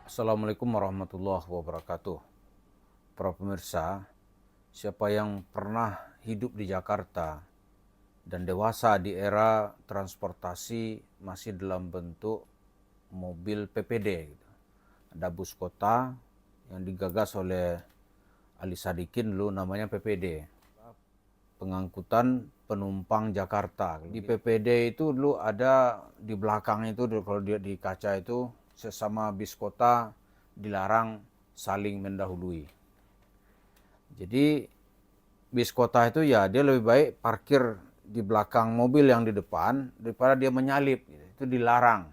Assalamualaikum warahmatullahi wabarakatuh. Para pemirsa, siapa yang pernah hidup di Jakarta dan dewasa di era transportasi masih dalam bentuk mobil PPD, gitu. Ada bus kota yang digagas oleh Ali Sadikin, dulu namanya PPD, pengangkutan penumpang Jakarta. Di PPD itu dulu ada di belakang itu, kalau dia di kaca itu, sesama bis kota dilarang saling mendahului. Jadi bis kota itu ya dia lebih baik parkir di belakang mobil yang di depan daripada dia menyalip, gitu. Itu dilarang.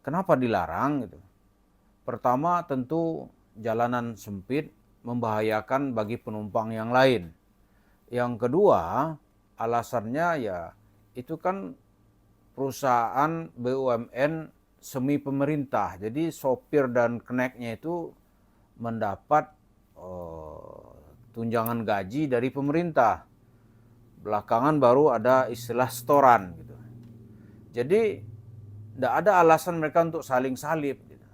Kenapa dilarang gitu? Pertama, tentu jalanan sempit membahayakan bagi penumpang yang lain. Yang kedua, alasannya ya itu kan perusahaan BUMN semi pemerintah. Jadi sopir dan keneknya itu mendapat tunjangan gaji dari pemerintah. Belakangan baru ada istilah setoran gitu. Jadi tidak ada alasan mereka untuk saling salip gitu,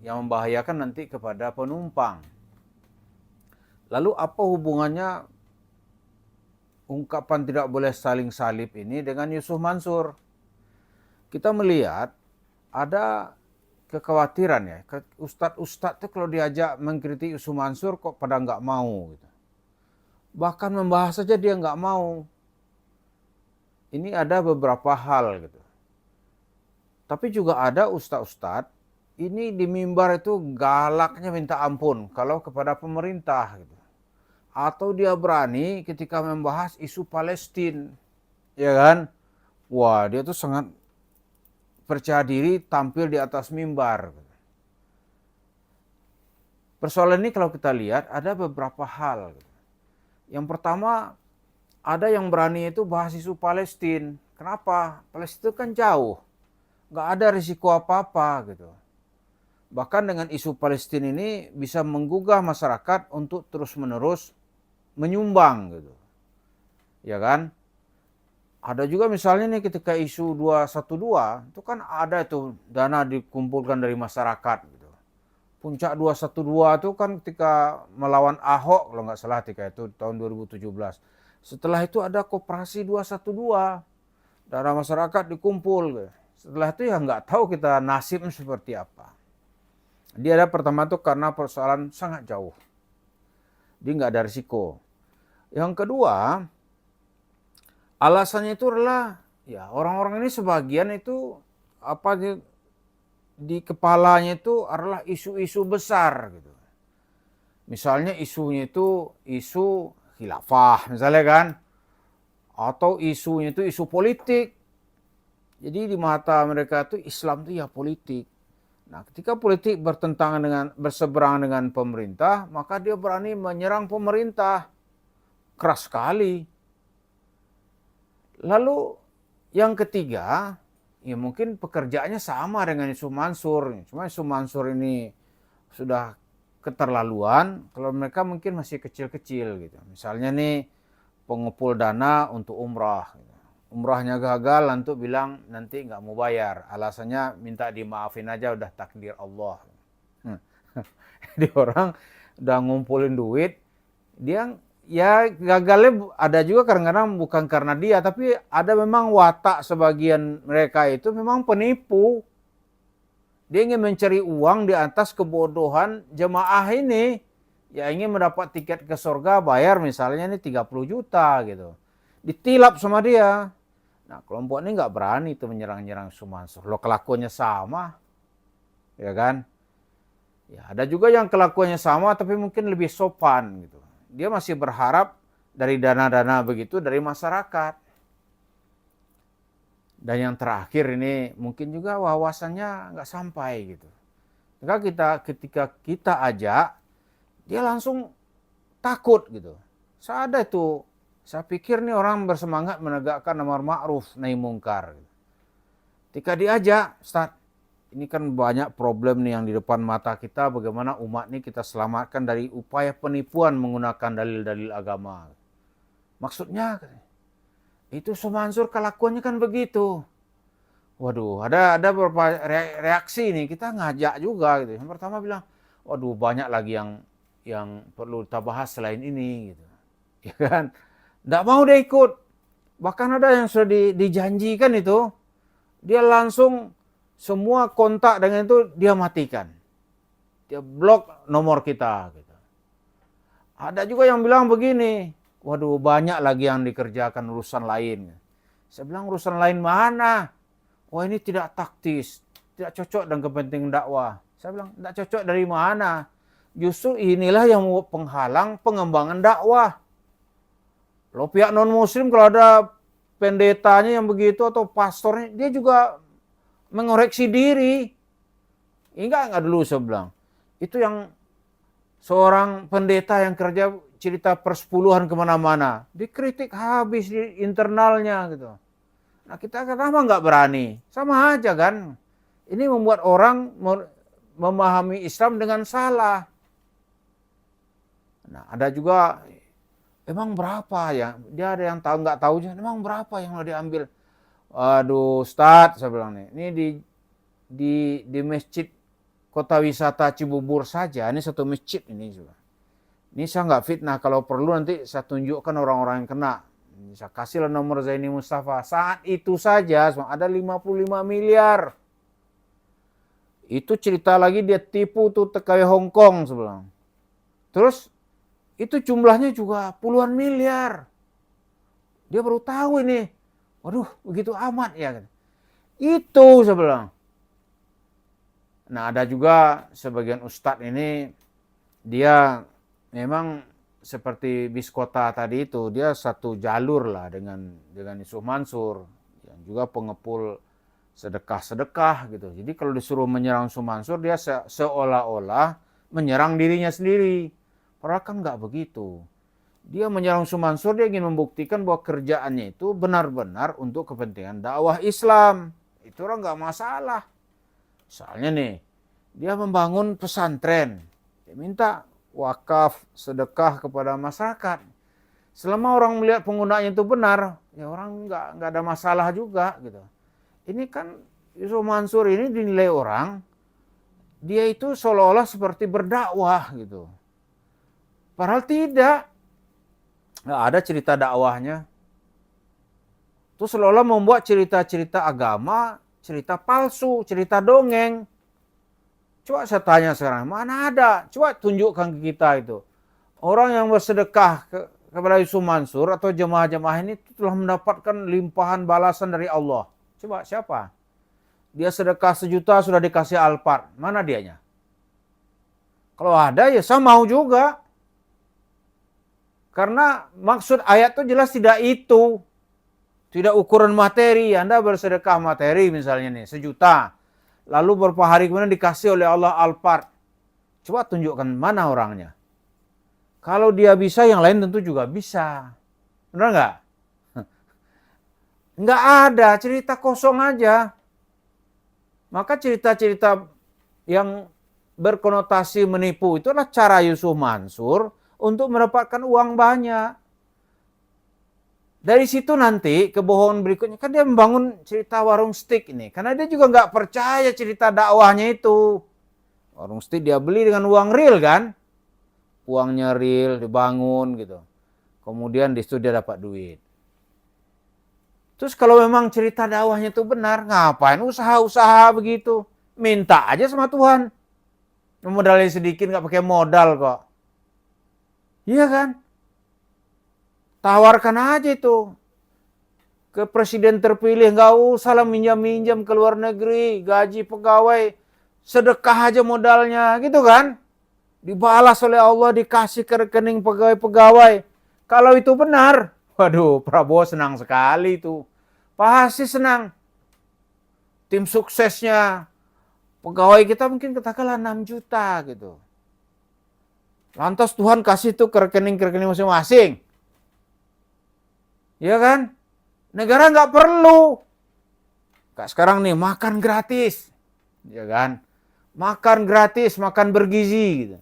yang membahayakan nanti kepada penumpang. Lalu apa hubungannya ungkapan tidak boleh saling salip ini dengan Yusuf Mansur? Kita melihat ada kekhawatiran ya, ustadz-ustadz itu kalau diajak mengkritik Yusuf Mansur kok pada nggak mau gitu. Bahkan membahas saja dia nggak mau. Ini ada beberapa hal gitu. Tapi juga ada ustadz-ustadz ini di mimbar itu galaknya minta ampun kalau kepada pemerintah gitu. Atau dia berani ketika membahas isu Palestina, ya kan? Wah, dia tuh sangat percaya diri tampil di atas mimbar. Persoalan ini kalau kita lihat ada beberapa hal. Yang pertama, ada yang berani itu bahas isu Palestina. Kenapa? Palestina kan jauh, nggak ada risiko apa-apa gitu. Bahkan dengan isu Palestina ini bisa menggugah masyarakat untuk terus-menerus menyumbang gitu. Ya kan? Ada juga misalnya nih ketika isu 212 itu kan ada itu dana dikumpulkan dari masyarakat gitu. Puncak 212 itu kan ketika melawan Ahok kalau nggak salah ketika itu tahun 2017. Setelah itu ada koperasi 212, dana masyarakat dikumpul gitu. Setelah itu ya nggak tahu kita nasibnya seperti apa. Dia ada pertama tuh karena persoalan sangat jauh. Dia nggak ada risiko. Yang kedua, alasannya itu adalah ya orang-orang ini sebagian itu apa di kepalanya itu adalah isu-isu besar gitu. Misalnya isunya itu isu khilafah misalnya kan, atau isunya itu isu politik. Jadi di mata mereka itu Islam itu ya politik. Nah, ketika politik berseberangan dengan pemerintah, maka dia berani menyerang pemerintah keras sekali. Lalu yang ketiga, ya mungkin pekerjaannya sama dengan Yusuf Mansur. Cuma Yusuf Mansur ini sudah keterlaluan, kalau mereka mungkin masih kecil-kecil gitu. Misalnya nih pengumpul dana untuk umrah. Umrahnya gagal, untuk bilang nanti nggak mau bayar. Alasannya minta dimaafin aja, udah takdir Allah. Jadi orang udah ngumpulin duit, dia ya gagalnya ada juga kadang-kadang bukan karena dia, tapi ada memang watak sebagian mereka itu memang penipu. Dia ingin mencari uang di atas kebodohan jemaah ini. Ya ingin mendapat tiket ke surga, bayar misalnya ini 30 juta gitu. Ditilap sama dia. Nah, kelompok ini nggak berani tuh menyerang-nyerang Sumansur. Lo kelakuannya sama, ya kan? Ya, ada juga yang kelakuannya sama tapi mungkin lebih sopan gitu. Dia masih berharap dari dana-dana begitu dari masyarakat. Dan yang terakhir ini mungkin juga wawasannya nggak sampai gitu. Maka ketika kita ajak, dia langsung takut gitu. Saya pikir nih orang bersemangat menegakkan amar ma'ruf nahi mungkar. Ketika diajak, Ustaz, ini kan banyak problem nih yang di depan mata kita, bagaimana umat ini kita selamatkan dari upaya penipuan menggunakan dalil-dalil agama. Maksudnya, itu Sumansur kelakuannya kan begitu. Waduh, ada beberapa reaksi nih, kita ngajak juga gitu. Yang pertama bilang, waduh banyak lagi yang perlu kita bahas selain ini gitu. Ya kan? Nggak mau dia ikut. Bahkan ada yang sudah dijanjikan itu, dia langsung semua kontak dengan itu dia matikan. Dia blok nomor kita gitu. Ada juga yang bilang begini, waduh banyak lagi yang dikerjakan urusan lain. Saya bilang urusan lain mana? Wah ini tidak taktis, tidak cocok dengan kepentingan dakwah. Saya bilang tidak cocok dari mana? Justru inilah yang membuat penghalang pengembangan dakwah. Kalau pihak non muslim kalau ada pendetanya yang begitu atau pastornya, dia juga mengoreksi diri. Enggak dulu saya bilang. Itu yang seorang pendeta yang kerja cerita persepuluhan kemana-mana. Dikritik habis di internalnya gitu. Nah kita kenapa nggak berani? Sama aja kan. Ini membuat orang memahami Islam dengan salah. Nah ada juga, emang berapa ya? Dia ada yang tahu nggak tahu, emang berapa yang mau diambil? Aduh, Ustadz, saya bilang nih, ini di masjid kota wisata Cibubur saja, ini satu masjid ini juga. Ini saya nggak fitnah, kalau perlu nanti saya tunjukkan orang-orang yang kena. Saya kasihlah nomor Zaini Mustafa. Saat itu saja ada 55 miliar. Itu cerita lagi dia tipu tuh TKW Hong Kong sebelah. Terus itu jumlahnya juga puluhan miliar. Dia baru tahu ini. Waduh, begitu amat ya. Itu saya bilang. Nah, ada juga sebagian ustadz ini, dia memang seperti bis kota tadi itu, dia satu jalur lah dengan Yusuf Mansur, yang juga pengepul sedekah-sedekah gitu. Jadi kalau disuruh menyerang Yusuf Mansur, dia seolah-olah menyerang dirinya sendiri. Padahal kan nggak begitu. Dia menyerang Yusuf Mansur, dia ingin membuktikan bahwa kerjaannya itu benar-benar untuk kepentingan dakwah Islam. Itu orang nggak masalah. Misalnya nih, dia membangun pesantren. Dia minta wakaf, sedekah kepada masyarakat. Selama orang melihat penggunaannya itu benar, ya orang nggak ada masalah juga gitu. Ini kan Yusuf Mansur ini dinilai orang, dia itu seolah-olah seperti berdakwah gitu. Padahal tidak. Nggak ada cerita dakwahnya. Itu seolah-olah membuat cerita-cerita agama, cerita palsu, cerita dongeng. Coba saya tanya sekarang, mana ada? Coba tunjukkan ke kita itu. Orang yang bersedekah kepada Yusuf Mansur atau jemaah-jemaah ini telah mendapatkan limpahan balasan dari Allah. Coba siapa? Dia sedekah 1 juta sudah dikasih Alphard. Mana dianya? Kalau ada ya saya mau juga. Karena maksud ayat itu jelas tidak itu. Tidak ukuran materi. Anda bersedekah materi misalnya nih 1 juta. Lalu beberapa hari kemudian dikasih oleh Allah Alphard. Coba tunjukkan mana orangnya. Kalau dia bisa, yang lain tentu juga bisa. Benar nggak? Nggak ada, cerita kosong aja. Maka cerita-cerita yang berkonotasi menipu itu adalah cara Yusuf Mansur untuk mendapatkan uang banyak. Dari situ nanti kebohongan berikutnya, kan dia membangun cerita warung steak ini. Karena dia juga nggak percaya cerita dakwahnya itu. Warung steak dia beli dengan uang real kan. Uangnya real, dibangun gitu. Kemudian di situ dia dapat duit. Terus kalau memang cerita dakwahnya itu benar, ngapain usaha-usaha begitu? Minta aja sama Tuhan. Modalnya sedikit, nggak pakai modal kok. Iya kan? Tawarkan aja itu ke presiden terpilih, nggak usah lah minjam-minjam ke luar negeri, gaji pegawai, sedekah aja modalnya, gitu kan? Dibalas oleh Allah, dikasih ke rekening pegawai-pegawai. Kalau itu benar, waduh, Prabowo senang sekali itu. Pasti senang. Tim suksesnya, pegawai kita mungkin katakanlah 6 juta gitu. Lantas Tuhan kasih tuh ke rekening masing-masing. Ya kan? Negara nggak perlu. Kayak sekarang nih, makan gratis. Ya kan? Makan gratis, makan bergizi. Gitu.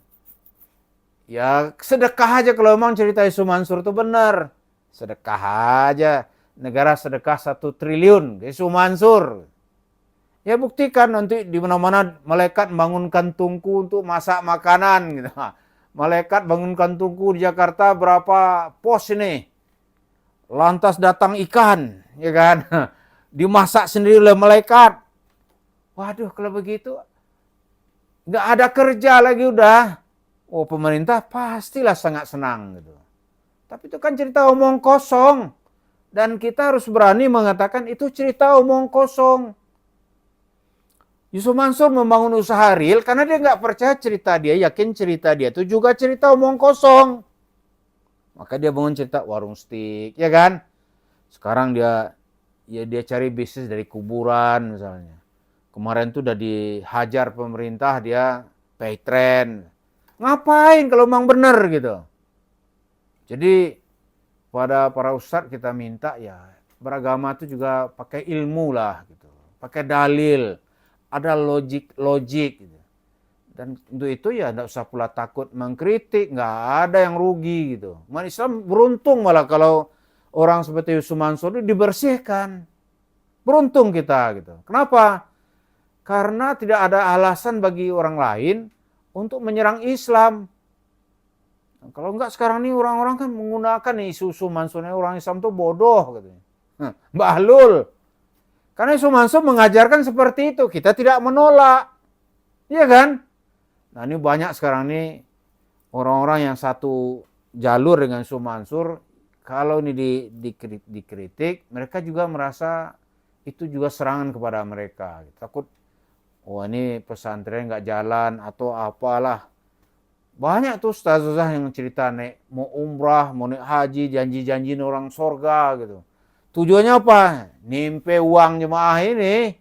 Ya sedekah aja kalau memang cerita Yusuf Mansur itu benar. Sedekah aja. Negara sedekah 1 triliun. Yusuf Mansur. Ya buktikan nanti di mana-mana malaikat bangunkan tungku untuk masak makanan gitu. Malaikat bangunkan tungku di Jakarta berapa pos ini. Lantas datang ikan, ya kan? Dimasak sendiri oleh malaikat. Waduh, kalau begitu nggak ada kerja lagi udah. Oh, pemerintah pastilah sangat senang gitu. Tapi itu kan cerita omong kosong. Dan kita harus berani mengatakan itu cerita omong kosong. Yusuf Mansur membangun usaha real karena dia nggak percaya cerita dia, yakin cerita dia itu juga cerita omong kosong. Maka dia bangun cerita warung steak, ya kan? Sekarang dia cari bisnis dari kuburan misalnya. Kemarin tuh udah dihajar pemerintah, dia pay trend. Ngapain kalau memang benar gitu. Jadi pada para ustadz kita minta ya beragama itu juga pakai ilmu lah gitu. Pakai dalil, ada logik gitu. Dan untuk itu ya tidak usah pula takut mengkritik, nggak ada yang rugi gitu. Umat Islam beruntung malah kalau orang seperti Yusuf Mansur itu dibersihkan. Beruntung kita gitu. Kenapa? Karena tidak ada alasan bagi orang lain untuk menyerang Islam. Kalau enggak sekarang ini orang-orang kan menggunakan isu Yusuf Mansur, orang Islam tuh bodoh katanya. Bahlul. Karena Yusuf Mansur mengajarkan seperti itu, kita tidak menolak. Iya kan? Nah ini banyak sekarang ini orang-orang yang satu jalur dengan Yusuf Mansur, kalau ini dikritik, mereka juga merasa itu juga serangan kepada mereka. Takut, oh ini pesantren nggak jalan atau apalah. Banyak tuh ustazah yang cerita nek mau umrah, mau naik haji, janji-janjiin orang sorga gitu. Tujuannya apa? Nimpe uang jemaah ini.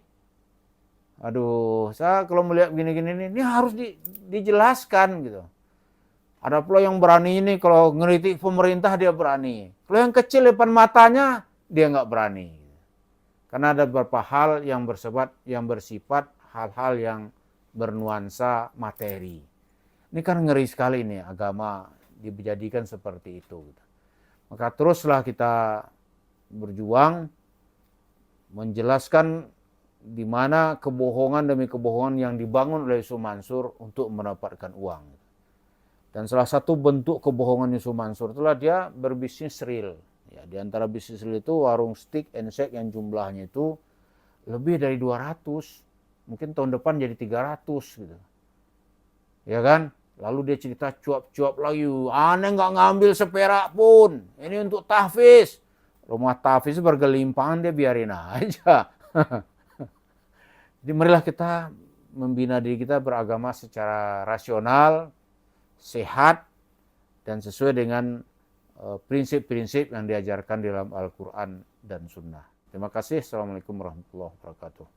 Aduh, saya kalau melihat gini-gini ini harus dijelaskan gitu. Ada pula yang berani ini kalau ngeritik pemerintah dia berani. Kalau yang kecil depan matanya dia nggak berani. Karena ada beberapa hal yang bersifat hal-hal yang bernuansa materi. Ini kan ngeri sekali nih agama dijadikan seperti itu. Maka teruslah kita berjuang menjelaskan di mana kebohongan demi kebohongan yang dibangun oleh Yusuf Mansur untuk mendapatkan uang. Dan salah satu bentuk kebohongan Yusuf Mansur itulah dia berbisnis real. Ya, di antara bisnis real itu warung steak and shake yang jumlahnya itu lebih dari 200. Mungkin tahun depan jadi 300 gitu. Ya kan? Lalu dia cerita cuap-cuap lagi. Aneh nggak ngambil seperak pun. Ini untuk tahfiz. Rumah tahfiz bergelimpangan dia biarin aja. Jadi marilah kita membina diri kita beragama secara rasional, sehat, dan sesuai dengan prinsip-prinsip yang diajarkan dalam Al-Quran dan Sunnah. Terima kasih. Assalamualaikum warahmatullahi wabarakatuh.